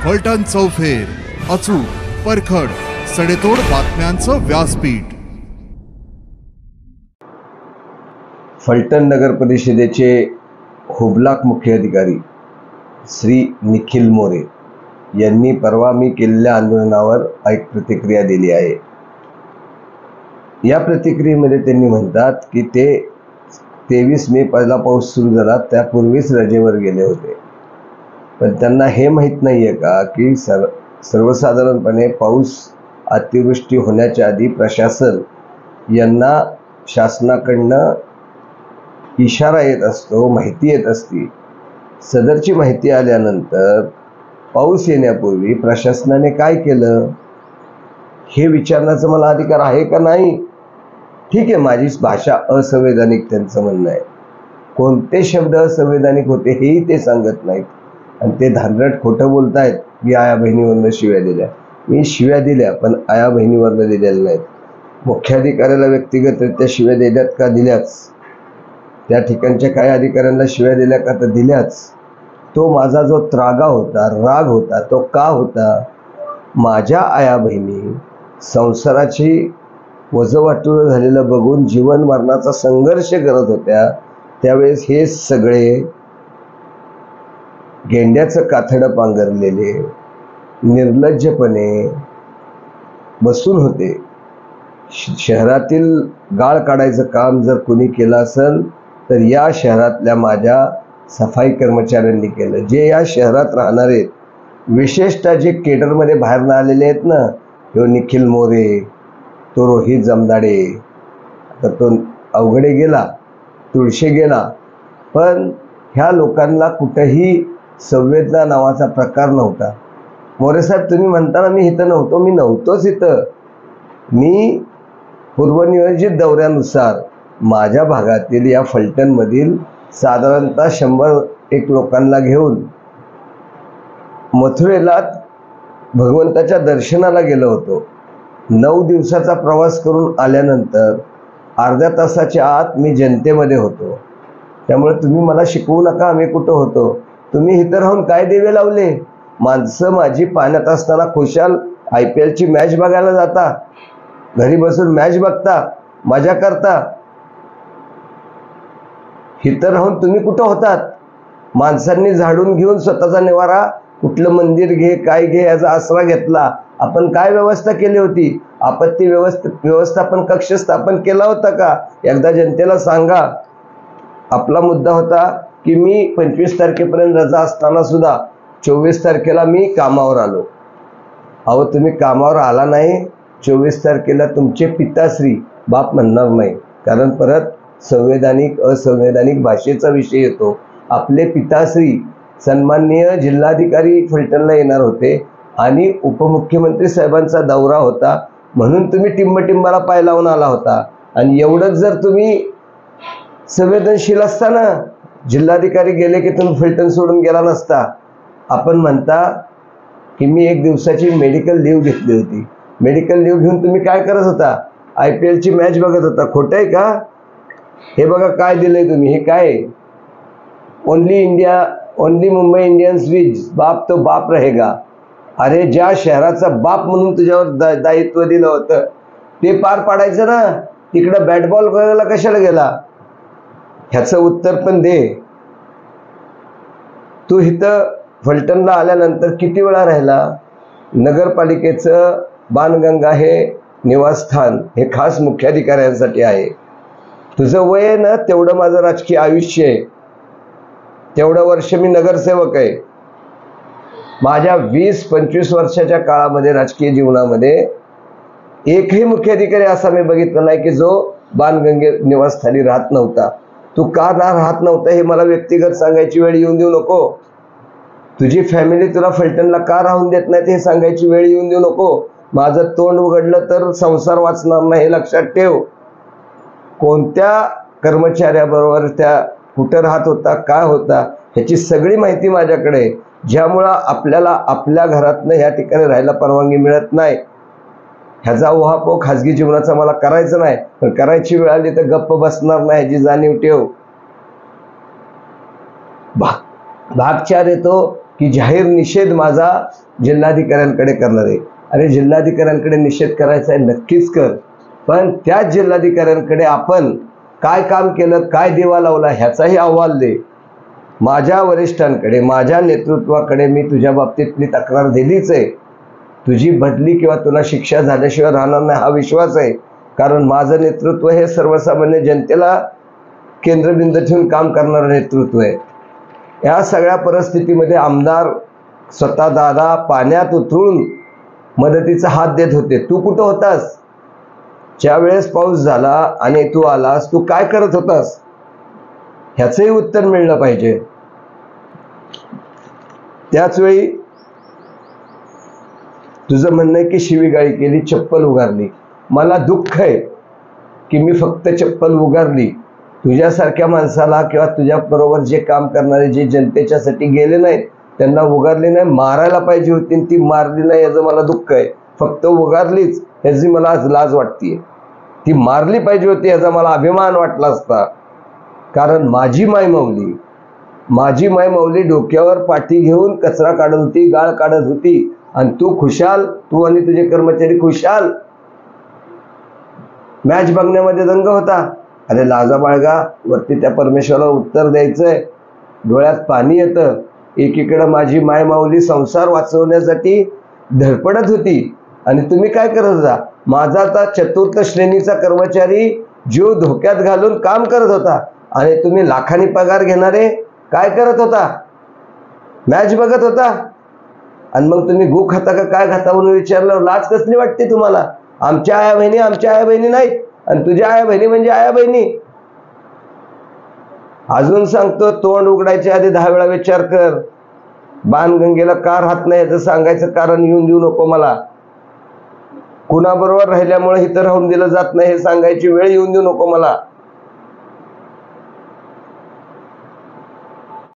फलटण चौफेर, अचूक, परखड, सडेतोड बातम्यांचं व्यासपीठ. फलटण नगर परिषदेचे हुबलाक मुख्य अधिकारी श्री निखिल मोरे यांनी परवा मी केलेल्या आंदोलनावर एक प्रतिक्रिया दिली आहे. या प्रतिक्रियेमध्ये त्यांनी म्हणतात की ते 23 मे पहिला पाऊस सुरू झाला त्यापूर्वीच रजेवर गेले होते. पण त्यांना हे माहीत नाही आहे का की सर्वसाधारणपणे पाऊस अतिवृष्टी होण्याच्या आधी प्रशासन यांना शासनाकडनं इशारा येत असतो, माहिती येत असती. सदरची माहिती आल्यानंतर पाऊस येण्यापूर्वी प्रशासनाने काय केलं हे विचारण्याचा मला अधिकार आहे का नाही? ठीक आहे, माझी भाषा असंवैधानिक त्यांचं म्हणणं आहे. कोणते शब्द असंवैधानिक होते हेही ते सांगत नाहीत आणि ते धांदरट खोटं बोलतायत. मी आया बहिणीवरनं शिव्या दिल्या. मी शिव्या दिल्या पण आया बहिणीवरनं दिलेल्या नाहीत. मुख्याधिकाऱ्याला व्यक्तिगतरित्या शिव्या दिल्यात का? दिल्याच. त्या ठिकाणच्या काही अधिकाऱ्यांना शिव्या दिल्या का? तर दिल्याच. तो माझा जो त्रागा होता, राग होता, तो का होता? माझ्या आया बहिणी संसाराची वजवाटूळ झालेलं बघून जीवन मरणाचा संघर्ष करत होत्या. त्यावेळेस हे सगळे गेंड्याचं कातडं पांघरलेले निर्लज्जपणे बसून होते. शहरातील गाळ काढायचं काम जर कुणी केलं असेल तर या शहरातल्या माझ्या सफाई कर्मचाऱ्यांनी केलं. जे या शहरात राहणार आहेत, विशेषतः जे केडरमध्ये बाहेरनं आलेले आहेत ना, तो निखिल मोरे, तो रोहित जमदाडे, तर तो अवघडे गेला, तुळशी गेला, पण ह्या लोकांना कुठेही संवेदना नावाचा प्रकार नव्हता. मोरे साहेब, तुम्ही म्हणताना मी इथं नव्हतो, मी नव्हतोच इथं. मी पूर्वनियोजित दौऱ्यानुसार माझ्या भागातील या फलटणमधील साधारणतः 100 लोकांना घेऊन मथुरेला भगवंताच्या दर्शनाला गेलो होतो. 9 दिवसाचा प्रवास करून आल्यानंतर अर्ध्या तासाच्या आत मी जनतेमध्ये होतो. त्यामुळे तुम्ही मला शिकवू नका आम्ही कुठं होतो. तुम्ही इथं राहून काय दिवे लावले? माणसं माझी पाण्यात असताना खुशाल IPLची मॅच बघायला जाता, घरी बसून मॅच बघता, मजा करता. इथं राहून तुम्ही कुठं होतात? माणसांनी झाडून घेऊन स्वतःचा निवारा, कुठलं मंदिर घे, काय घे, याचा आसरा घेतला. आपण काय व्यवस्था केली होती? आपत्ती व्यवस्थापन कक्ष स्थापन केला होता का? एकदा जनतेला सांगा. आपला मुद्दा होता की मी 25 तारखेपर्यंत रजा असताना सुद्धा 24 तारखेला मी कामावर आलो. अहो, तुम्ही कामावर आला नाही. 24 तारखेला तुमचे पिताश्री, बाप म्हणणार नाही कारण परत संवैधानिक असंवैधानिक भाषेचा विषय येतो. आपले पिताश्री सन्माननीय जिल्हाधिकारी फलटणला येणार होते आणि उपमुख्यमंत्री साहेबांचा दौरा होता म्हणून तुम्ही टिंबटिंबाला पाय लावून आला होता. आणि एवढंच जर तुम्ही संवेदनशील असताना जिल्हाधिकारी गेले की तुम्ही फलटण सोडून गेला नसता. आपण म्हणता की मी 1 दिवसाची मेडिकल लीव्ह घेतली होती. मेडिकल लीव्ह घेऊन तुम्ही काय करत होता? IPLची मॅच बघत होता. खोटं आहे का? हे बघा काय दिलंय तुम्ही. हे काय? Only India, only Mumbai Indians विज, बाप तो बाप रहेगा. अरे, ज्या शहराचा बाप म्हणून तुझ्यावर दायित्व दिलं होतं ते पार पाडायचं ना. तिकडं बॅट बॉल करायला कशाला गेला? ह्याचं उत्तर पण दे. तू इथं फलटणला आल्यानंतर किती वेळा राहिला? नगरपालिकेचं बाणगंगा हे निवासस्थान हे खास मुख्याधिकाऱ्यांसाठी आहे. तुझं वय आहे ना, तेवढं माझं राजकीय आयुष्य आहे. तेवढं वर्ष मी नगरसेवक आहे. माझ्या 20-25 वर्षाच्या काळामध्ये राजकीय जीवनामध्ये एकही मुख्याधिकारी असा मी बघितला नाही की जो बाणगंगे निवासस्थानी राहत नव्हता. तू का राहत नव्हता हे मला व्यक्तिगत सांगायची वेळ येऊन देऊ नको. तुझी फॅमिली तुला फलटणला का राहून देत नाही हे सांगायची वेळ येऊन देऊ नको. माझं तोंड उघडलं तर संसार वाचणार नाही हे लक्षात ठेव. कोणत्या कर्मचाऱ्याबरोबर त्या कुठं राहत होता, काय होता, ह्याची सगळी माहिती माझ्याकडे आहे. ज्यामुळं आपल्याला आपल्या घरातनं ह्या ठिकाणी राहायला परवानगी मिळत नाही. ह्याचा उहापोह खाजगी जीवनाचा मला करायचं नाही, पण करायची वेळ आली तर गप्प बसणार नाही ह्याची जाणीव ठेव. भाग 4 येतो की जाहीर निषेध माझा जिल्हाधिकाऱ्यांकडे करणार आहे. अरे जिल्हाधिकाऱ्यांकडे निषेध करायचा आहे, नक्कीच कर, पण त्याच जिल्हाधिकाऱ्यांकडे आपण काय काम केलं, काय दिवा लावला ह्याचाही अहवाल दे. माझ्या वरिष्ठांकडे, माझ्या नेतृत्वाकडे मी तुझ्या बाबतीतली तक्रार दिलीच आहे. तुझी बदली किंवा तुला शिक्षा झाल्याशिवाय राहणार नाही हा विश्वास आहे. कारण माझं नेतृत्व हे सर्वसामान्य जनतेला केंद्रबिंदू ठेवून काम करणारं नेतृत्व आहे. या सगळ्या परिस्थितीमध्ये आमदार स्वतः दादा पाण्यात उतरून मदतीचा हात देत होते. तू कुठं होतास? ज्या वेळेस पाऊस झाला आणि तू आलास, तू काय करत होतास? ह्याचंही उत्तर मिळलं पाहिजे. त्याचवेळी तुझं म्हणणं आहे की शिवीगाळी केली, चप्पल उगारली. मला दुःख आहे की मी फक्त चप्पल उगारली, तुझ्यासारख्या माणसाला किंवा तुझ्या बरोबर जे काम करणारे जे जनतेच्यासाठी गेले नाहीत त्यांना उगारली नाही. मारायला पाहिजे होती, ती मारली नाही याचं मला दुःख आहे. फक्त उगारलीच ह्याची मला आज लाज वाटते. ती मारली पाहिजे होती याचा मला अभिमान वाटला असता. कारण माझी मायमाऊली डोक्यावर पाठी घेऊन कचरा काढत होती, गाळ काढत होती, आणि तू खुशाल, तू आणि तुझे कर्मचारी खुशाल मॅच बघण्यामध्ये दंग होता. अरे लाजा बाळगा, वरती त्या परमेश्वराला उत्तर द्यायचंय. डोळ्यात पाणी येतं. एकीकडे माझी मायमाऊली संसार वाचवण्यासाठी धडपडत होती आणि तुम्ही काय करत होता? माझा आता चतुर्थ श्रेणीचा कर्मचारी जीव धोक्यात घालून काम करत होता आणि तुम्ही लाखांनी पगार घेणारे काय करत होता? मॅच बघत होता. आणि मग तुम्ही गु खाता का काय खाता म्हणून विचारलं, लाज कसली वाटते तुम्हाला? आमच्या आया बहिणी नाहीत आणि तुझ्या आया बहिणी म्हणजे आया बहिणी. अजून सांगतो, तोंड उघडायच्या आधी 10 वेळा विचार कर. बाणगंगेला का राहत नाही याचं सांगायचं कारण येऊन देऊ नको मला. कुणाबरोबर राहिल्यामुळे इथं राहून दिलं जात नाही हे सांगायची वेळ येऊन देऊ नको मला.